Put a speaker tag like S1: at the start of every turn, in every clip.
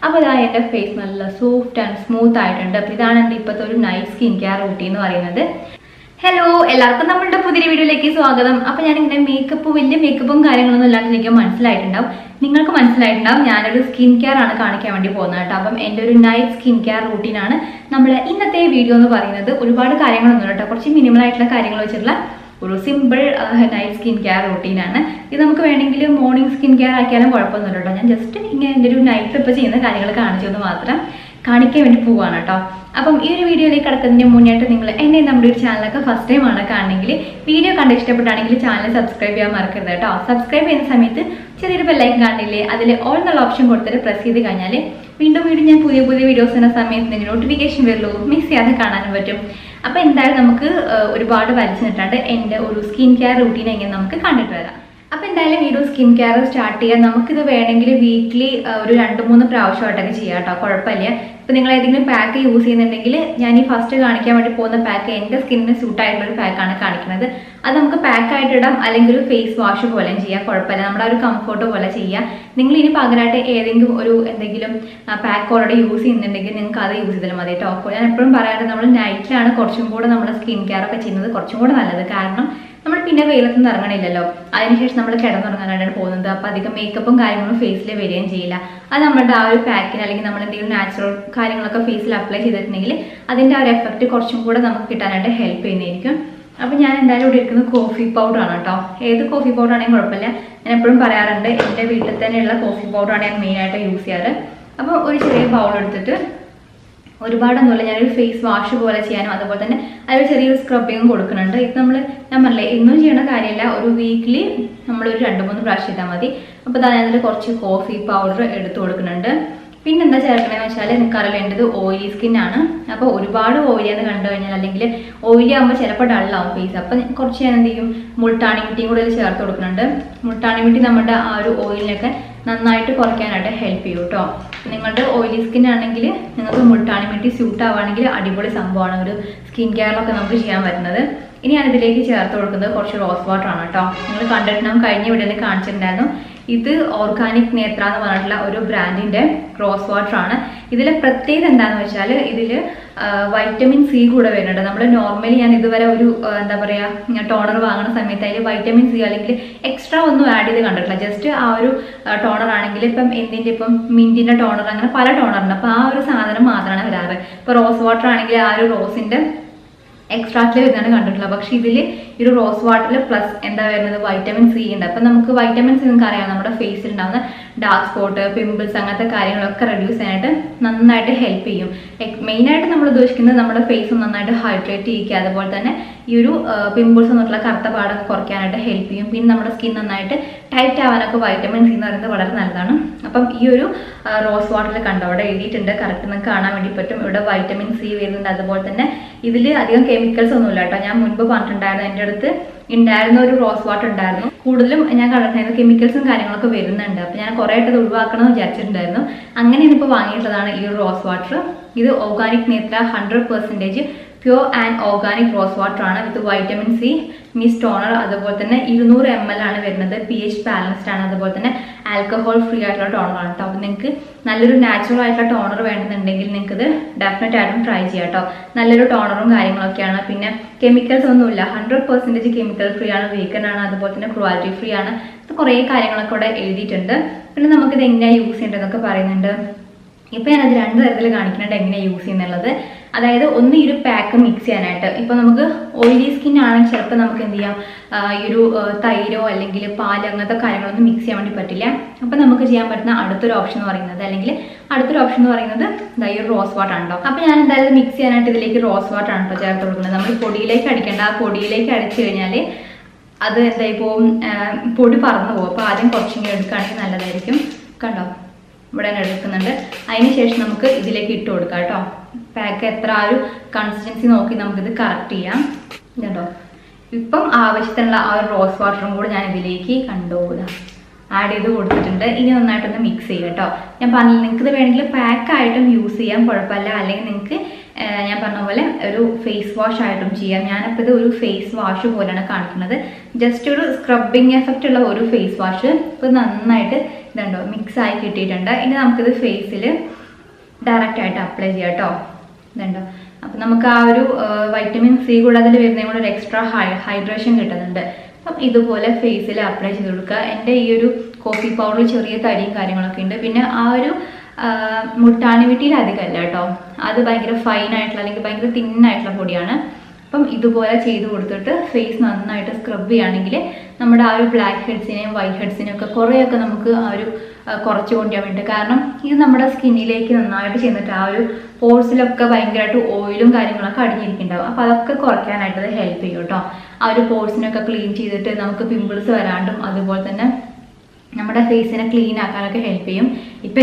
S1: അപ്പോൾ ഇതാ എൻ്റെ ഫേസ് നല്ല സോഫ്റ്റ് ആൻഡ് സ്മൂത്ത് ആയിട്ടുണ്ട്. അപ്പോൾ ഇതാണ് എൻ്റെ ഇപ്പോഴത്തെ ഒരു നൈറ്റ് സ്കിൻ കെയർ റൂട്ടീൻ എന്ന് പറയുന്നത്. ഹലോ, എല്ലാവർക്കും നമ്മളുടെ പുതിയ വീഡിയോയിലേക്ക് സ്വാഗതം. അപ്പോൾ ഞാനിങ്ങനെ വലിയ മേക്കപ്പും കാര്യങ്ങളൊന്നും ഇല്ലാണ്ട് എനിക്ക് മനസ്സിലായിട്ടുണ്ടാവും, നിങ്ങൾക്ക് മനസ്സിലായിട്ടുണ്ടാവും ഞാനൊരു സ്കിൻ കെയർ ആണ് കാണിക്കാൻ വേണ്ടി പോകുന്നത് കേട്ടോ. അപ്പം എൻ്റെ ഒരു നൈറ്റ് സ്കിൻ കെയർ റൂട്ടീനാണ് നമ്മൾ ഇന്നത്തെ വീഡിയോ എന്ന് പറയുന്നത്. ഒരുപാട് കാര്യങ്ങളൊന്നും കേട്ടോ, കുറച്ച് മിനിമൽ ആയിട്ടുള്ള കാര്യങ്ങൾ വെച്ചിട്ടുള്ള ഒരു സിമ്പിൾ നൈറ്റ് സ്കിൻ കെയർ റൂട്ടീനാണ്. ഇത് നമുക്ക് വേണമെങ്കിൽ മോർണിംഗ് സ്കിൻ കെയർ ആക്കിയാലും കുഴപ്പമൊന്നുമില്ല കേട്ടോ. ഞാൻ ജസ്റ്റ് ഇങ്ങനെ എൻ്റെ ഒരു നൈറ്റ് ഇപ്പോൾ ചെയ്യുന്ന കാര്യങ്ങൾ കാണിച്ചു എന്ന് മാത്രം കാണിക്കാൻ വേണ്ടി പോവാണ് കേട്ടോ. അപ്പം ഈ ഒരു വീഡിയോയിലേക്ക് കിടക്കുന്നതിന് മുന്നായിട്ട് നിങ്ങൾ എന്നെ നമ്മുടെ ഒരു ചാനലൊക്കെ ഫസ്റ്റ് ടൈം ആണ് കാണണമെങ്കിൽ വീഡിയോ കണ്ട് ഇഷ്ടപ്പെട്ടാണെങ്കിൽ ചാനൽ സബ്സ്ക്രൈബ് ചെയ്യാൻ മറക്കരുത് കേട്ടോ. സബ്സ്ക്രൈബ് ചെയ്യുന്ന സമയത്ത് ചെറിയൊരു ബെല്ലൈക്കൻ കാണില്ലേ, അതിൽ ഓൾ എന്നുള്ള ഓപ്ഷൻ കൊടുത്തിട്ട് പ്രസ് ചെയ്ത് കഴിഞ്ഞാൽ വീണ്ടും ഞാൻ പുതിയ വീഡിയോസ് ചെയ്യുന്ന സമയത്ത് നിങ്ങൾക്ക് നോട്ടിഫിക്കേഷൻ വരുള്ളൂ, മിസ് ചെയ്യാതെ കാണാനും പറ്റും. അപ്പോൾ എന്തായാലും നമുക്ക് ഒരുപാട് വലിച്ചു നിട്ടാണ്ട് എൻ്റെ ഒരു സ്കിൻ കെയർ റൂട്ടീൻ എങ്ങനെ നമുക്ക് കണ്ടിട്ട് വരാം. അപ്പോൾ എന്തായാലും ഈ ഒരു സ്കിൻ കെയർ സ്റ്റാർട്ട് ചെയ്യാൻ നമുക്കിത് വേണമെങ്കിൽ വീക്ക്ലി ഒരു 2-3 പ്രാവശ്യമായിട്ടൊക്കെ ചെയ്യാം കേട്ടോ, കുഴപ്പമില്ല. ഇപ്പോൾ നിങ്ങൾ ഏതെങ്കിലും പാക്ക് യൂസ് ചെയ്യുന്നുണ്ടെങ്കിൽ ഞാൻ ഈ ഫസ്റ്റ് കാണിക്കാൻ വേണ്ടി പോകുന്ന പാക്ക് എൻ്റെ സ്കിന്നിന് സൂട്ടായിട്ടുള്ള ഒരു പാക്കാണ് കാണിക്കുന്നത്. അത് നമുക്ക് പാക്കായിട്ട് ഇടാം, അല്ലെങ്കിൽ ഒരു ഫേസ് വാഷ് പോലെയും ചെയ്യാം, കുഴപ്പമില്ല. നമ്മുടെ ഒരു കംഫർട്ട് പോലെ ചെയ്യാം. നിങ്ങൾ ഇനി പകരമായിട്ട് ഏതെങ്കിലും എന്തെങ്കിലും പാക്ക് ഓൾറെഡി യൂസ് ചെയ്യുന്നുണ്ടെങ്കിൽ നിങ്ങൾക്ക് അത് യൂസ് ചെയ്താലും മതി കേട്ടോ. അപ്പോൾ ഞാൻ എപ്പോഴും പറയാറുണ്ട്, നമ്മൾ നൈറ്റിലാണ് കുറച്ചും കൂടെ നമ്മുടെ സ്കിൻ കെയർ ഒക്കെ ചെയ്യുന്നത് കുറച്ചും കൂടെ നല്ലത്. കാരണം നമ്മൾ പിന്നെ വെയിലത്തൊന്നും ഇറങ്ങണില്ലല്ലോ, അതിനുശേഷം നമ്മൾ കിടന്നുറങ്ങാനാണ് പോകുന്നത്. അപ്പോൾ അധികം മേക്കപ്പും കാര്യങ്ങളും ഫേസിൽ വരികയും ചെയ്യില്ല. അത് നമ്മുടെ ആ ഒരു പാക്കിന് അല്ലെങ്കിൽ നമ്മൾ എന്തെങ്കിലും നാച്ചുറൽ കാര്യങ്ങളൊക്കെ ഫേസിൽ അപ്ലൈ ചെയ്തിട്ടുണ്ടെങ്കിൽ അതിൻ്റെ ആ ഒരു എഫക്റ്റ് കുറച്ചും കൂടെ നമുക്ക് കിട്ടാനായിട്ട് ഹെൽപ്പ് ചെയ്യുന്നതായിരിക്കും. അപ്പോൾ ഞാൻ എന്തായാലും ഇവിടെ ഇരിക്കുന്നത് കോഫി പൗഡറാണ് കേട്ടോ. ഏത് കോഫി പൗഡർ ആണെങ്കിലും കുഴപ്പമില്ല. ഞാൻ എപ്പോഴും പറയാറുണ്ട്, എൻ്റെ വീട്ടിൽ തന്നെയുള്ള കോഫി പൗഡറാണ് ഞാൻ മെയിനായിട്ട് യൂസ് ചെയ്യാറ്. അപ്പോൾ ഒരു ചെറിയ ബൗൾ എടുത്തിട്ട് ഒരുപാടൊന്നുമില്ല, ഞാനൊരു ഫേസ് വാഷ് പോലെ ചെയ്യാനും അതുപോലെ തന്നെ അതിൽ ചെറിയൊരു സ്ക്രബിങ്ങും കൊടുക്കുന്നുണ്ട്. ഇത് ഞാൻ പറഞ്ഞില്ലേ എന്നും ചെയ്യണ കാര്യമില്ല, ഒരു വീക്കിലി നമ്മളൊരു 2-3 പ്രാവശ്യം ചെയ്താൽ മതി. അപ്പോൾ അതിൽ കുറച്ച് കോഫി പൗഡർ എടുത്ത് കൊടുക്കുന്നുണ്ട്. പിന്നെ എന്താ ചേർക്കണമെന്ന് വെച്ചാൽ എനിക്കറിയില്ല, എൻ്റെത് ഓയിലി സ്കിന്നാണ്. അപ്പോൾ ഒരുപാട് ഓയിലിയാന്ന് കണ്ടു കഴിഞ്ഞാൽ അല്ലെങ്കിൽ ഓയിലി ആകുമ്പോൾ ചിലപ്പോൾ ഡള്ളാവും ഫേസ്. അപ്പം കുറച്ച് ഞാൻ എന്ത് ചെയ്യും, മുൾട്ടാണി മിട്ടിയും കൂടെ ചേർത്ത് കൊടുക്കുന്നുണ്ട്. മുൾട്ടാണി മിട്ടി നമ്മുടെ ആ ഒരു ഓയിലിനൊക്കെ നന്നായിട്ട് കുറയ്ക്കാനായിട്ട് ഹെൽപ്പ് ചെയ്യും കേട്ടോ. നിങ്ങളുടെ ഓയിലി സ്കിൻ ആണെങ്കിൽ നിങ്ങൾക്ക് മുൾട്ടാണി മിട്ടി സ്യൂട്ട് ആവുകയാണെങ്കിൽ അടിപൊളി സംഭവമാണ്, ഒരു സ്കിൻ കെയറിലൊക്കെ നമുക്ക് ചെയ്യാൻ പറ്റുന്നത്. ഇനി ഞാൻ ഇതിലേക്ക് ചേർത്ത് കൊടുക്കുന്നത് കുറച്ച് റോസ് വാട്ടർ ആണ് കേട്ടോ. നിങ്ങൾ കണ്ടിട്ടുണ്ടാവും, കഴിഞ്ഞ വീഡിയോയിൽ കാണിച്ചിട്ടുണ്ടായിരുന്നു. ഇത് ഓർഗാനിക് നേത്ര എന്ന് പറഞ്ഞിട്ടുള്ള ഒരു ബ്രാൻഡിൻ്റെ റോസ് വാട്ടർ ആണ്. ഇതിലെ പ്രത്യേകത എന്താണെന്ന് വെച്ചാൽ ഇതിൽ വൈറ്റമിൻ സി കൂടെ വരുന്നുണ്ട്. നമ്മൾ നോർമലി ഞാൻ ഇതുവരെ ഒരു എന്താ പറയുക ടോണർ വാങ്ങുന്ന സമയത്ത് അതിൽ വൈറ്റമിൻ സി അല്ലെങ്കിൽ എക്സ്ട്രാ ഒന്നും ആഡ് ചെയ്ത് കണ്ടിട്ടില്ല. ജസ്റ്റ് ആ ഒരു ടോണർ ആണെങ്കിൽ ഇപ്പം മിൻറ്റിൻ്റെ ടോണർ അങ്ങനെ പല ടോണറുണ്ട്. അപ്പോൾ ആ ഒരു സാധനം മാത്രമാണ് വരാറ്. ഇപ്പോൾ റോസ് വാട്ടർ ആണെങ്കിൽ ആ ഒരു റോസിൻ്റെ എക്സ്ട്രാക്റ്റിൽ വരുന്നതാണ് കണ്ടിട്ടുള്ളത്. പക്ഷേ ഇതിൽ ഈ ഒരു റോസ് വാട്ടറിൽ പ്ലസ് എന്താ വരുന്നത്, വൈറ്റമിൻ സി ഉണ്ട്. അപ്പം നമുക്ക് വൈറ്റമിൻ സി നിങ്ങൾക്ക് അറിയാം, നമ്മുടെ ഫേസിൽ ഉണ്ടാകുന്ന ഡാർക്ക് സ്പോട്ട്, പിമ്പിൾസ് അങ്ങനത്തെ കാര്യങ്ങളൊക്കെ റെഡ്യൂസ് ചെയ്യാനായിട്ട് നന്നായിട്ട് ഹെൽപ്പ് ചെയ്യും. മെയിനായിട്ട് നമ്മൾ ഉദ്ദേശിക്കുന്നത് നമ്മുടെ ഫേസ് നന്നായിട്ട് ഹൈഡ്രേറ്റ് ചെയ്യിക്കുക, അതുപോലെ തന്നെ ഈ ഒരു പിമ്പിൾസ് എന്നിട്ടുള്ള കറുത്ത പാടൊക്കെ കുറയ്ക്കാനായിട്ട് ഹെൽപ്പ് ചെയ്യും. പിന്നെ നമ്മുടെ സ്കിൻ നന്നായിട്ട് ടൈറ്റ് ആവാനൊക്കെ വൈറ്റമിൻ സി എന്ന് പറയുന്നത് വളരെ നല്ലതാണ്. അപ്പം ഈ ഒരു റോസ് വാട്ടറിൽ കണ്ടോ, അവിടെ എഴുതിയിട്ടുണ്ട്, കറക്റ്റ് നിങ്ങൾക്ക് കാണാൻ വേണ്ടി പറ്റും. ഇവിടെ വൈറ്റമിൻ സി വരുന്നുണ്ട്. അതുപോലെ തന്നെ ഇതിൽ അധികം കെമിക്കൽസ് ഒന്നുമില്ല കേട്ടോ. ഞാൻ മുൻപ് പറഞ്ഞിട്ടുണ്ടായിരുന്നു, എൻ്റെ അടുത്ത് ഉണ്ടായിരുന്ന ഒരു റോസ് വാട്ടർ ഉണ്ടായിരുന്നു, കൂടുതലും ഞാൻ കണ്ടിട്ടുണ്ടായിരുന്നു കെമിക്കൽസും കാര്യങ്ങളൊക്കെ വരുന്നുണ്ട്. അപ്പോൾ ഞാൻ കുറേ ആയിട്ട് ഒഴിവാക്കണം എന്ന് വിചാരിച്ചിട്ടുണ്ടായിരുന്നു. അങ്ങനെയാണ് ഇപ്പോൾ വാങ്ങിയിട്ടുള്ളതാണ് ഈ ഒരു റോസ് വാട്ടർ. ഇത് organic Netra 100% pure and organic rose water ആണ്. With vitamin C, mist toner, അതുപോലെ തന്നെ 200 ml ആണ് വരുന്നത്. pH ബാലൻസ്ഡ് ആണ്. അതുപോലെ തന്നെ ആൽക്കഹോൾ ഫ്രീ ആയിട്ടുള്ള ടോണർ ആണ് കേട്ടോ. അപ്പോൾ നിങ്ങൾക്ക് നല്ലൊരു നാച്ചുറൽ ആയിട്ടുള്ള ടോണർ വേണമെന്നുണ്ടെങ്കിൽ നിങ്ങൾക്ക് ഇത് ഡെഫിനറ്റ് ആയിട്ടും ട്രൈ ചെയ്യാം കേട്ടോ. നല്ലൊരു ടോണറും കാര്യങ്ങളൊക്കെയാണ്. പിന്നെ കെമിക്കൽസ് ഒന്നുമില്ല, 100% കെമിക്കൽ ഫ്രീ ആണ്, വീഗൻ ആണ്, അതുപോലെ തന്നെ ക്രുവാലിറ്റി ഫ്രീ ആണ്. ഇത് കുറേ കാര്യങ്ങളൊക്കെ ഇവിടെ എഴുതിയിട്ടുണ്ട്. പിന്നെ നമുക്കിത് എങ്ങനെയാണ് യൂസ് ചെയ്യേണ്ടതെന്നൊക്കെ പറയുന്നുണ്ട്. ഇപ്പം ഞാനത് 2 തരത്തിൽ കാണിക്കുന്നുണ്ട് എങ്ങനെയാണ് യൂസ് ചെയ്യുന്നുള്ളത്. അതായത് ഒന്ന് ഈ ഒരു പാക്ക് മിക്സ് ചെയ്യാനായിട്ട്. ഇപ്പോൾ നമുക്ക് ഓയിലി സ്കിൻ ആണെങ്കിൽ ചിലപ്പോൾ നമുക്ക് എന്ത് ചെയ്യാം, ഈ ഒരു തൈരോ അല്ലെങ്കിൽ പാല് അങ്ങനത്തെ കാര്യങ്ങളൊന്നും മിക്സ് ചെയ്യാൻ വേണ്ടി പറ്റില്ല. അപ്പം നമുക്ക് ചെയ്യാൻ പറ്റുന്ന അടുത്തൊരു ഓപ്ഷൻ എന്ന് പറയുന്നത് ഈ ഒരു റോസ് വാട്ടർ ഉണ്ടോ. അപ്പോൾ ഞാൻ എന്തായാലും മിക്സ് ചെയ്യാനായിട്ട് ഇതിലേക്ക് റോസ് വാട്ടർ ആണ് കേട്ടോ ചേർത്ത് കൊടുക്കുന്നത്. നമ്മൾ പൊടിയിലേക്ക് അടിക്കേണ്ട, ആ പൊടിയിലേക്ക് അടിച്ചു കഴിഞ്ഞാൽ അത് എന്തായിപ്പോൾ പൊടി പറന്നു പോകും. അപ്പോൾ ആദ്യം കുറച്ചിങ്ങനെ എടുക്കുകയാണെങ്കിൽ നല്ലതായിരിക്കും. കണ്ടോ, ഇവിടെ തന്നെ എടുക്കുന്നുണ്ട്. അതിന് ശേഷം നമുക്ക് ഇതിലേക്ക് ഇട്ട് കൊടുക്കാം കേട്ടോ. പാക്ക് എത്ര ആ ഒരു കൺസിസ്റ്റൻസി നോക്കി നമുക്കിത് കറക്റ്റ് ചെയ്യാം കേട്ടോ. ഇപ്പം ആവശ്യത്തിനുള്ള ആ ഒരു റോസ് വാട്ടറും കൂടെ ഞാൻ ഇതിലേക്ക് ആഡ് ചെയ്ത് കൊടുത്തിട്ടുണ്ട്. ഇനി നന്നായിട്ടൊന്ന് മിക്സ് ചെയ്യുക കേട്ടോ. ഞാൻ പറഞ്ഞില്ല, നിങ്ങൾക്ക് ഇത് വേണമെങ്കിൽ പാക്കായിട്ടും യൂസ് ചെയ്യാം, കുഴപ്പമില്ല. അല്ലെങ്കിൽ നിങ്ങൾക്ക് ഞാൻ പറഞ്ഞ പോലെ ഒരു ഫേസ് വാഷ് ആയിട്ടും ചെയ്യാം. ഞാനപ്പോൾ ഇത് ഒരു ഫേസ് വാഷ് പോലെയാണ് കാണിക്കുന്നത്. ജസ്റ്റ് ഒരു സ്ക്രബിങ് എഫക്റ്റ് ഉള്ള ഒരു ഫേസ് വാഷ്. ഇപ്പോൾ നന്നായിട്ട് ഇതുണ്ടോ മിക്സ് ആയി കിട്ടിയിട്ടുണ്ട്. ഇനി നമുക്കിത് ഫേസിൽ ഡയറക്റ്റ് ആയിട്ട് അപ്ലൈ ചെയ്യാം കേട്ടോ. ഇതുണ്ടോ? അപ്പം നമുക്ക് ആ ഒരു വൈറ്റമിൻ സി കൂടാതെ വരുന്നതും കൂടെ ഒരു എക്സ്ട്രാ ഹൈഡ്രേഷൻ കിട്ടുന്നുണ്ട്. അപ്പം ഇതുപോലെ ഫേസിൽ അപ്ലൈ ചെയ്ത് കൊടുക്കുക. എൻ്റെ ഈ ഒരു കോഫി പൗഡറിൽ ചെറിയ തരിയും കാര്യങ്ങളൊക്കെ ഉണ്ട്. പിന്നെ ആ ഒരു മുട്ടാണിവിട്ടിയിൽ അധികമല്ല കേട്ടോ, അത് ഭയങ്കര ഫൈനായിട്ടുള്ള അല്ലെങ്കിൽ ഭയങ്കര തിന്നായിട്ടുള്ള പൊടിയാണ്. അപ്പം ഇതുപോലെ ചെയ്ത് കൊടുത്തിട്ട് ഫേസ് നന്നായിട്ട് സ്ക്രബ് ചെയ്യുകയാണെങ്കിൽ നമ്മുടെ ആ ഒരു ബ്ലാക്ക് ഹെഡ്സിനെയും വൈറ്റ് ഹെഡ്സിനെയും ഒക്കെ കുറേയൊക്കെ നമുക്ക് ആ ഒരു കുറച്ച് കൊണ്ടുപോകാൻ വേണ്ടി. കാരണം ഇത് നമ്മുടെ സ്കിന്നിലേക്ക് നന്നായിട്ട് ചെന്നിട്ട് ആ ഒരു പോർസിലൊക്കെ ഭയങ്കരമായിട്ട് ഓയിലും കാര്യങ്ങളൊക്കെ അടിഞ്ഞിരിക്കുന്നുണ്ടാവും. അപ്പോൾ അതൊക്കെ കുറയ്ക്കാനായിട്ട് അത് ഹെൽപ്പ് ചെയ്യും കേട്ടോ. ആ ഒരു പോർസിനൊക്കെ ക്ലീൻ ചെയ്തിട്ട് നമുക്ക് പിമ്പിൾസ് വരാണ്ടും അതുപോലെ തന്നെ നമ്മുടെ ഫേസിനെ ക്ലീൻ ആക്കാനൊക്കെ ഹെൽപ്പ് ചെയ്യും. ഇപ്പം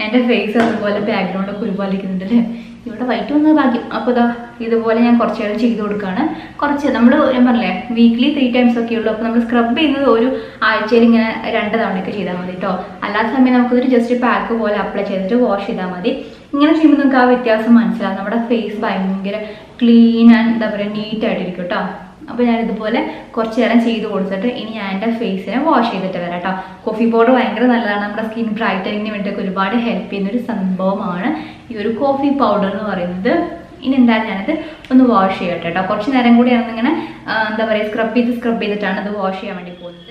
S1: എൻ്റെ ഫേസ് അതുപോലെ ബാക്ക്ഗ്രൗണ്ടൊക്കെ ഒരുപോലെ ഇരിക്കുന്നുണ്ട് അല്ലേ. ഇവിടെ വൈറ്റ് വന്നത് ഭാഗ്യം. അപ്പോൾ ഇതാ ഇതുപോലെ ഞാൻ കുറച്ച് നേരം ചെയ്ത് കൊടുക്കുകയാണ്. കുറച്ച് നമ്മൾ ഞാൻ പറഞ്ഞില്ലേ വീക്ക്ലി 3 times ഒക്കെ ഉള്ളൂ. അപ്പോൾ നമ്മൾ സ്ക്രബ് ചെയ്യുന്നത് ഒരു ആഴ്ചയിൽ ഇങ്ങനെ 2 തവണയൊക്കെ ചെയ്താൽ മതി കേട്ടോ. അല്ലാത്ത സമയം നമുക്കൊരു ജസ്റ്റ് പാക്ക് പോലെ അപ്ലൈ ചെയ്തിട്ട് വാഷ് ചെയ്താൽ മതി. ഇങ്ങനെ ചെയ്യുമ്പോൾ നമുക്ക് ആ വ്യത്യാസം മനസ്സിലാവും. നമ്മുടെ ഫേസ് ഭയങ്കര ക്ലീൻ ആൻഡ് എന്താ പറയുക നീറ്റായിട്ടിരിക്കും കേട്ടോ. അപ്പോൾ ഞാൻ ഇതുപോലെ കുറച്ച് നേരം ചെയ്ത് കൊടുത്തിട്ട് ഇനി ഞാൻ എൻ്റെ ഫേസിനെ വാഷ് ചെയ്തിട്ട് വരാം കേട്ടോ. കോഫി പൗഡർ ഭയങ്കര നല്ലതാണ്. നമ്മുടെ സ്കിൻ ബ്രൈറ്റനിങ്ങിന് വേണ്ടിയൊക്കെ ഒരുപാട് ഹെൽപ്പ് ചെയ്യുന്നൊരു സംഭവമാണ് ഈ ഒരു കോഫി പൗഡർ എന്ന് പറയുന്നത്. ഇനി എന്തായാലും ഞാനത് ഒന്ന് വാഷ് ചെയ്യട്ടെ കേട്ടോ. കുറച്ച് നേരം കൂടിയാണ് ഇങ്ങനെ എന്താ പറയുക സ്ക്രബ് ചെയ്തിട്ടാണ് അത് വാഷ് ചെയ്യാൻ വേണ്ടി പോകുന്നത്.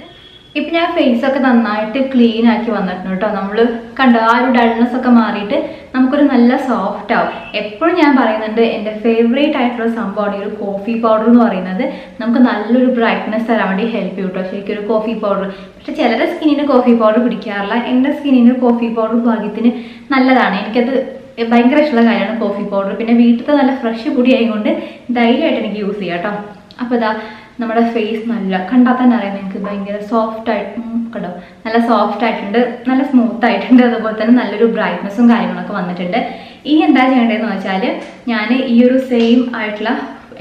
S1: ഇപ്പം ഞാൻ ഫേസൊക്കെ നന്നായിട്ട് ക്ലീൻ ആക്കി വന്നിട്ടുണ്ട് കേട്ടോ. നമ്മൾ കണ്ടോ ആ ഒരു ഡൾനെസ് ഒക്കെ മാറിയിട്ട് നമുക്കൊരു നല്ല സോഫ്റ്റ് ആവും. എപ്പോഴും ഞാൻ പറയുന്നുണ്ട് എൻ്റെ ഫേവറേറ്റ് ആയിട്ടുള്ള സംഭവമാണ് ഈ ഒരു കോഫി പൗഡർ എന്ന് പറയുന്നത്. നമുക്ക് നല്ലൊരു ബ്രൈറ്റ്നെസ് തരാൻ വേണ്ടി ഹെൽപ്പ് ചെയ്യും കേട്ടോ ശരിക്കും ഒരു കോഫി പൗഡർ. പക്ഷെ ചിലരുടെ സ്കിന്നിന് കോഫി പൗഡർ പിടിക്കാറില്ല. എൻ്റെ സ്കിന്നിന് കോഫി പൗഡർ ഭാഗ്യത്തിന് നല്ലതാണ്. എനിക്കത് ഭയങ്കര ഇഷ്ടമുള്ള കാര്യമാണ് കോഫി പൗഡർ. പിന്നെ വീട്ടിലത്തെ നല്ല ഫ്രഷ് പൊടി ആയതുകൊണ്ട് ധൈര്യമായിട്ട് എനിക്ക് യൂസ് ചെയ്യാം കേട്ടോ. അപ്പോൾ ഇതാ നമ്മുടെ ഫേസ് നല്ല കണ്ടാൽ തന്നെ അറിയാം നിങ്ങൾക്ക് ഭയങ്കര സോഫ്റ്റ് ആയിട്ട് കേട്ടോ. നല്ല സോഫ്റ്റ് ആയിട്ടുണ്ട്, നല്ല സ്മൂത്ത് ആയിട്ടുണ്ട്. അതുപോലെ തന്നെ നല്ലൊരു ബ്രൈറ്റ്നസ്സും കാര്യങ്ങളൊക്കെ വന്നിട്ടുണ്ട്. ഇനി എന്താ ചെയ്യേണ്ടതെന്ന് വെച്ചാൽ ഞാൻ ഈ ഒരു സെയിം ആയിട്ടുള്ള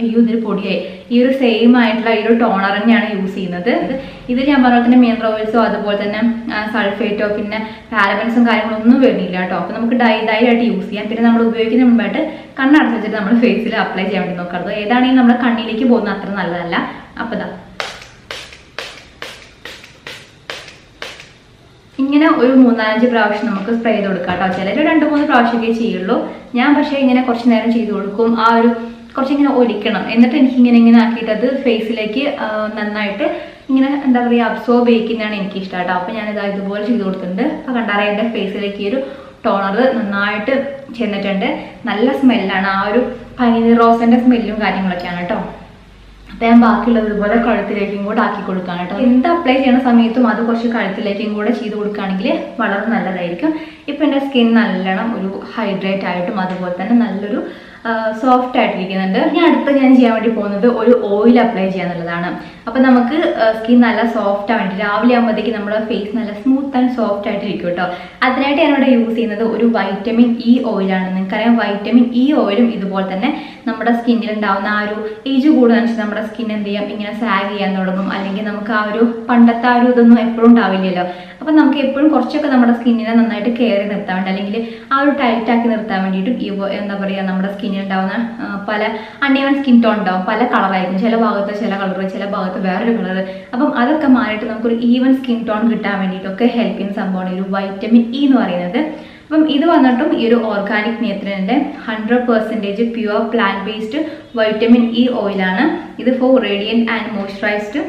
S1: ഇതിൽ പൊടിയായി ഈ ഒരു സെയിം ആയിട്ടുള്ള ഈ ഒരു ടോണർ തന്നെയാണ് യൂസ് ചെയ്യുന്നത്. ഇതിൽ ഞാൻ പറഞ്ഞ തന്നെ മിനറൽ ഓയിൽസോ അതുപോലെ തന്നെ സൾഫേറ്റോ പിന്നെ പാരബൻസും കാര്യങ്ങളൊന്നും വരുന്നില്ല കേട്ടോ. അപ്പോൾ നമുക്ക് ധൈര്യമായിട്ട് യൂസ് ചെയ്യാം. പിന്നെ നമ്മൾ ഉപയോഗിക്കുന്ന മുമ്പായിട്ട് കണ്ണടച്ച് വെച്ചിട്ട് നമ്മൾ ഫേസിൽ അപ്ലൈ ചെയ്യാൻ വേണ്ടി നോക്കരുത്. ഏതാണെങ്കിൽ നമ്മുടെ കണ്ണിലേക്ക് പോകുന്ന അത്ര നല്ലതല്ല. അപ്പോൾ ഇതാ ഇങ്ങനെ ഒരു 3-4 പ്രാവശ്യം നമുക്ക് സ്പ്രേ ചെയ്ത് കൊടുക്കാം കേട്ടോ. ചിലർ 2-3 പ്രാവശ്യമൊക്കെ ചെയ്യുള്ളൂ. ഞാൻ പക്ഷേ ഇങ്ങനെ കുറച്ച് നേരം ചെയ്ത് കൊടുക്കും. ആ ഒരു കുറച്ചിങ്ങനെ ഒലിക്കണം. എന്നിട്ട് എനിക്കിങ്ങനെ ആക്കിയിട്ട് അത് ഫേസിലേക്ക് നന്നായിട്ട് ഇങ്ങനെ എന്താ പറയുക അബ്സോർബ് ചെയ്യിക്കുന്നതാണ് എനിക്കിഷ്ടം കേട്ടോ. അപ്പോൾ ഞാനിത് ഇതുപോലെ ചെയ്ത് കൊടുത്തിട്ടുണ്ട്. അപ്പോൾ കണ്ടാറിയാം എൻ്റെ ഫേസിലേക്ക് ഈ ഒരു ടോണർ നന്നായിട്ട് ചെന്നിട്ടുണ്ട്. നല്ല സ്മെല്ലാണ്. ആ ഒരു പനീർ റോസിൻ്റെ സ്മെല്ലും കാര്യങ്ങളൊക്കെയാണ് കേട്ടോ. അപ്പോൾ ഞാൻ ബാക്കിയുള്ളത് ഇതുപോലെ കഴുത്തിലേക്കും കൂടെ ആക്കി കൊടുക്കാം കേട്ടോ. എന്ത് അപ്ലൈ ചെയ്യുന്ന സമയത്തും അത് കുറച്ച് കഴുത്തിലേക്കും കൂടെ ചെയ്ത് കൊടുക്കുകയാണെങ്കിൽ വളരെ നല്ലതായിരിക്കും. ഇപ്പം എൻ്റെ സ്കിൻ നല്ലോണം ഒരു ഹൈഡ്രേറ്റ് ആയിട്ടും അതുപോലെ തന്നെ നല്ലൊരു സോഫ്റ്റ് ആയിട്ടിരിക്കുന്നുണ്ട്. ഞാൻ ചെയ്യാൻ വേണ്ടി പോകുന്നത് ഒരു ഓയിൽ അപ്ലൈ ചെയ്യാന്നുള്ളതാണ്. അപ്പം നമുക്ക് സ്കിൻ നല്ല സോഫ്റ്റ് ആവാൻ വേണ്ടി രാവിലെ ആകുമ്പോഴത്തേക്ക് നമ്മുടെ ഫേസ് നല്ല സ്മൂത്ത് ആൻഡ് സോഫ്റ്റ് ആയിട്ടിരിക്കും കേട്ടോ. അതിനായിട്ട് ഞാനിവിടെ യൂസ് ചെയ്യുന്നത് ഒരു വൈറ്റമിൻ ഇ ഓയിലാണ്. നിങ്ങൾക്കറിയാം വൈറ്റമിൻ ഇ ഓയിലും ഇതുപോലെ തന്നെ നമ്മുടെ സ്കിന്നിൽ ഉണ്ടാവുന്ന ആ ഒരു ഏജ് കൂടുന്നതനുസരിച്ച് നമ്മുടെ സ്കിൻ എന്ത് ചെയ്യാം ഇങ്ങനെ സാഗ് ചെയ്യാൻ തുടങ്ങും. അല്ലെങ്കിൽ നമുക്ക് ആ ഒരു പണ്ടത്തെ ആ ഒരു ഇതൊന്നും എപ്പോഴും ഉണ്ടാവില്ലല്ലോ. അപ്പം നമുക്ക് എപ്പോഴും കുറച്ചൊക്കെ നമ്മുടെ സ്കിന്നിനെ നന്നായിട്ട് കെയർ ചെയ്ത് നിർത്താൻ വേണ്ടി അല്ലെങ്കിൽ ആ ഒരു ടൈറ്റ് ആക്കി നിർത്താൻ വേണ്ടിയിട്ടും ഈ എന്താ പറയുക നമ്മുടെ സ്കിന്നിൽ ഉണ്ടാവുന്ന പല അൺഈവൻ സ്കിൻ ടോൺ ഉണ്ടാവും. പല കളറായിരിക്കും. ചില ഭാഗത്ത് ചില കളർ, ചില ഭാഗത്ത് വേറൊരു കളർ. അപ്പം അതൊക്കെ മാറിയിട്ട് നമുക്കൊരു ഈവൻ സ്കിൻ ടോൺ കിട്ടാൻ വേണ്ടിയിട്ടൊക്കെ ഹെൽപ്പ് ചെയ്യുന്ന സംഭവമാണ് ഈ ഒരു വൈറ്റമിൻ ഇ എന്ന് പറയുന്നത്. അപ്പം ഇത് വന്നിട്ടും ഈ ഒരു ഓർഗാനിക് നേത്രൻ്റെ 100% pure plant based vitamin E ഓയിലാണ്. ഇത് for radiant and moisturised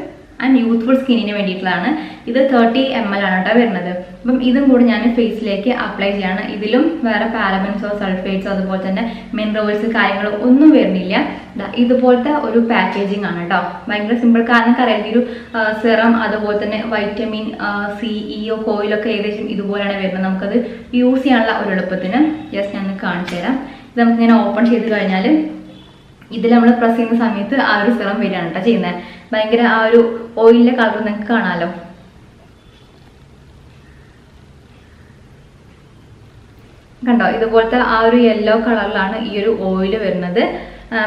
S1: and youthful സ്കിന്നിന് വേണ്ടിയിട്ടുള്ളതാണ്. ഇത് 30 ml ആണ് കേട്ടോ വരുന്നത്. അപ്പം ഇതും കൂടി ഞാൻ ഫേസിലേക്ക് അപ്ലൈ ചെയ്യാണ്. ഇതിലും വേറെ പാരബൻസോ സൾഫേറ്റ്സോ അതുപോലെ തന്നെ മിനറൽ ഓയിൽസ് കാര്യങ്ങളോ ഒന്നും വരുന്നില്ല. ഇതുപോലത്തെ ഒരു പാക്കേജിങ് ആണ് കേട്ടോ. ഭയങ്കര സിമ്പിൾ. കാരണം അറിയാം ഒരു സെറം അതുപോലെ തന്നെ വൈറ്റമിൻ സി ഇ ഓയിലൊക്കെ ഏകദേശം ഇതുപോലെയാണ് വരുന്നത്. നമുക്കത് യൂസ് ചെയ്യാനുള്ള ഒരു എളുപ്പത്തിന് ജസ്റ്റ് ഞാൻ കാണിച്ചു തരാം. ഇത് നമുക്കിങ്ങനെ ഓപ്പൺ ചെയ്ത് കഴിഞ്ഞാൽ ഇതിൽ നമ്മൾ പ്രസ് ചെയ്യുന്ന സമയത്ത് ആ ഒരു സെറം വരികയാണ് കേട്ടോ ചെയ്യുന്നത്. ഭയങ്കര ആ ഒരു ഓയിലിൻ്റെ കളർ നിങ്ങൾക്ക് കാണാമല്ലോ. കണ്ടോ ഇതുപോലത്തെ ആ ഒരു യെല്ലോ കളറിലാണ് ഈ ഒരു ഓയിൽ വരുന്നത്.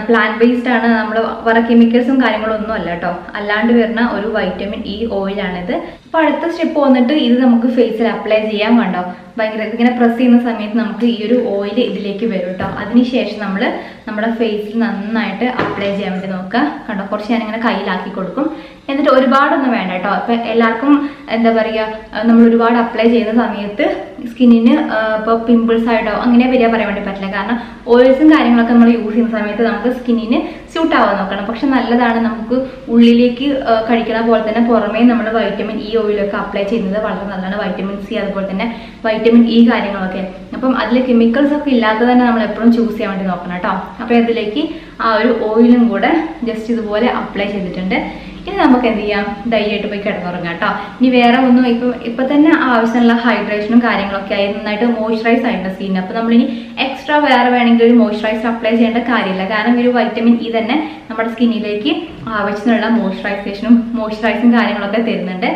S1: പ്ലാന്റ് ബേസ്ഡ് ആണ്. നമ്മൾ വേറെ കെമിക്കൽസും കാര്യങ്ങളും ഒന്നും അല്ല കേട്ടോ. അല്ലാണ്ട് വരുന്ന ഒരു വൈറ്റമിൻ ഇ ഓയിലാണിത്. അപ്പോൾ അടുത്ത സ്റ്റെപ്പ് വന്നിട്ട് ഇത് നമുക്ക് ഫേസിൽ അപ്ലൈ ചെയ്യാൻ കണ്ടോ, ഭയങ്കര ഇങ്ങനെ പ്രസ് ചെയ്യുന്ന സമയത്ത് നമുക്ക് ഈ ഒരു ഓയിൽ ഇതിലേക്ക് വരും കേട്ടോ. അതിനുശേഷം നമ്മൾ നമ്മുടെ ഫേസിൽ നന്നായിട്ട് അപ്ലൈ ചെയ്യാൻ വേണ്ടി നോക്കുക. കണ്ടോ, കുറച്ച് ഞാനിങ്ങനെ കയ്യിലാക്കി കൊടുക്കും. എന്നിട്ട് ഒരുപാടൊന്നും വേണ്ട കേട്ടോ. ഇപ്പം എല്ലാവർക്കും എന്താ പറയുക, നമ്മൾ ഒരുപാട് അപ്ലൈ ചെയ്യുന്ന സമയത്ത് സ്കിന്നിന് ഇപ്പോൾ പിമ്പിൾസ് ആയിട്ടോ അങ്ങനെ വരിക പറയാൻ വേണ്ടി പറ്റില്ല. കാരണം ഓയിൽസും കാര്യങ്ങളൊക്കെ നമ്മൾ യൂസ് ചെയ്യുന്ന സമയത്ത് നമുക്ക് സ്കിന്നിന് സ്യൂട്ട് ആവാൻ നോക്കണം. പക്ഷെ നല്ലതാണ് നമുക്ക് ഉള്ളിലേക്ക് കഴിക്കുന്ന പോലെ തന്നെ പുറമേ നമ്മൾ വൈറ്റമിൻ ഇ ഓയിലൊക്കെ അപ്ലൈ ചെയ്യുന്നത് വളരെ നല്ലതാണ്. വൈറ്റമിൻ സി അതുപോലെ തന്നെ വൈറ്റമിൻ ഇ കാര്യങ്ങളൊക്കെ. അപ്പം അതിൽ കെമിക്കൽസ് ഒക്കെ ഇല്ലാത്തത് തന്നെ നമ്മൾ എപ്പോഴും ചൂസ് ചെയ്യാൻ വേണ്ടി നോക്കണം കേട്ടോ. അപ്പോൾ അതിലേക്ക് ആ ഒരു ഓയിലും കൂടെ ജസ്റ്റ് ഇതുപോലെ അപ്ലൈ ചെയ്തിട്ടുണ്ട്. ഇനി നമുക്ക് എന്ത് ചെയ്യാം, ധൈര്യമായിട്ട് പോയി കിടന്നുറങ്ങാം കേട്ടോ. ഇനി വേറെ ഒന്നും ഇപ്പം തന്നെ ആവശ്യമുള്ള ഹൈഡ്രേഷനും കാര്യങ്ങളൊക്കെ ആയി നന്നായിട്ട് മോയ്സ്ചറൈസ് ആയിട്ടുണ്ട് സ്കിൻ. അപ്പോൾ നമ്മളിനി എക്സ്ട്രാ വേറെ വേണമെങ്കിൽ ഒരു മോയ്സ്ചറൈസർ അപ്ലൈ ചെയ്യേണ്ട കാര്യമില്ല. കാരണം ഒരു വൈറ്റമിൻ ഇ തന്നെ നമ്മുടെ സ്കിന്നിലേക്ക് ആവശ്യത്തിനുള്ള മോയ്സ്ചറൈസും കാര്യങ്ങളൊക്കെ തരുന്നുണ്ട്.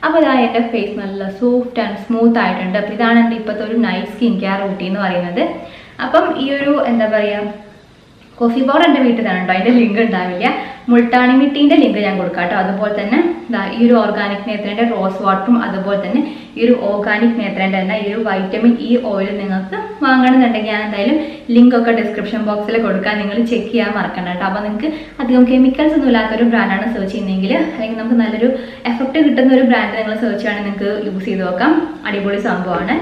S1: അപ്പോൾ ഇതാ എൻ്റെ ഫേസ് നല്ല സോഫ്റ്റ് ആൻഡ് സ്മൂത്ത് ആയിട്ടുണ്ട്. അപ്പോൾ ഇതാണ് എൻ്റെ ഇപ്പോഴത്തെ ഒരു നൈറ്റ് സ്കിൻ കെയർ റൂട്ടീൻ എന്ന് പറയുന്നത്. അപ്പം ഈ ഒരു എന്താ പറയുക, കോഫി പൗഡർ എൻ്റെ വീട്ടിൽ തന്നെ ഉണ്ടോ, അതിൻ്റെ ലിങ്ക് ഉണ്ടാവില്ല. മുൾട്ടാണി മിട്ടീൻ്റെ ലിങ്ക് ഞാൻ കൊടുക്കാം കേട്ടോ. അതുപോലെ തന്നെ ഈ ഒരു ഓർഗാനിക് നേത്രേൻ്റെ റോസ് വാട്ടറും അതുപോലെ തന്നെ ഈ ഒരു ഓർഗാനിക് നേത്രേൻ്റെ തന്നെ ഈ ഒരു വൈറ്റമിൻ ഇ ഓയിൽ നിങ്ങൾക്ക് വാങ്ങണമെന്നുണ്ടെങ്കിൽ ഞാൻ എന്തായാലും ലിങ്ക് ഒക്കെ ഡിസ്ക്രിപ്ഷൻ ബോക്സിൽ കൊടുക്കാൻ, നിങ്ങൾ ചെക്ക് ചെയ്യാൻ മറക്കണ്ട കേട്ടോ. അപ്പോൾ നിങ്ങൾക്ക് അധികം കെമിക്കൽസ് ഒന്നും ഇല്ലാത്തൊരു ബ്രാൻഡാണ് സെർച്ച് ചെയ്യുന്നതെങ്കിൽ, അല്ലെങ്കിൽ നമുക്ക് നല്ലൊരു എഫക്റ്റ് കിട്ടുന്ന ഒരു ബ്രാൻഡ് നിങ്ങൾ സെർച്ച് ചെയ്യുകയാണെങ്കിൽ നിങ്ങൾക്ക് യൂസ് ചെയ്ത് നോക്കാം. അടിപൊളി സംഭവമാണ്.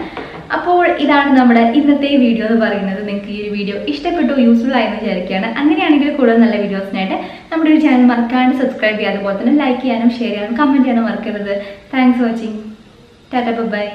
S1: അപ്പോൾ ഇതാണ് നമ്മുടെ ഇന്നത്തെ വീഡിയോ എന്ന് പറയുന്നത്. നിങ്ങൾക്ക് ഈ ഒരു വീഡിയോ ഇഷ്ടപ്പെട്ടു, യൂസ്ഫുൾ ആയെന്ന് വിചാരിക്കുകയാണ്. അങ്ങനെയാണെങ്കിൽ കൂടുതൽ നല്ല വീഡിയോസിനായിട്ട് നമ്മുടെ ഒരു ചാനൽ മറക്കാണ്ട് സബ്സ്ക്രൈബ് ചെയ്യുക. അതുപോലെ തന്നെ ലൈക്ക് ചെയ്യാനും ഷെയർ ചെയ്യാനും കമൻറ്റ് ചെയ്യാനും മറക്കരുത്. Thanks for watching. Tata by.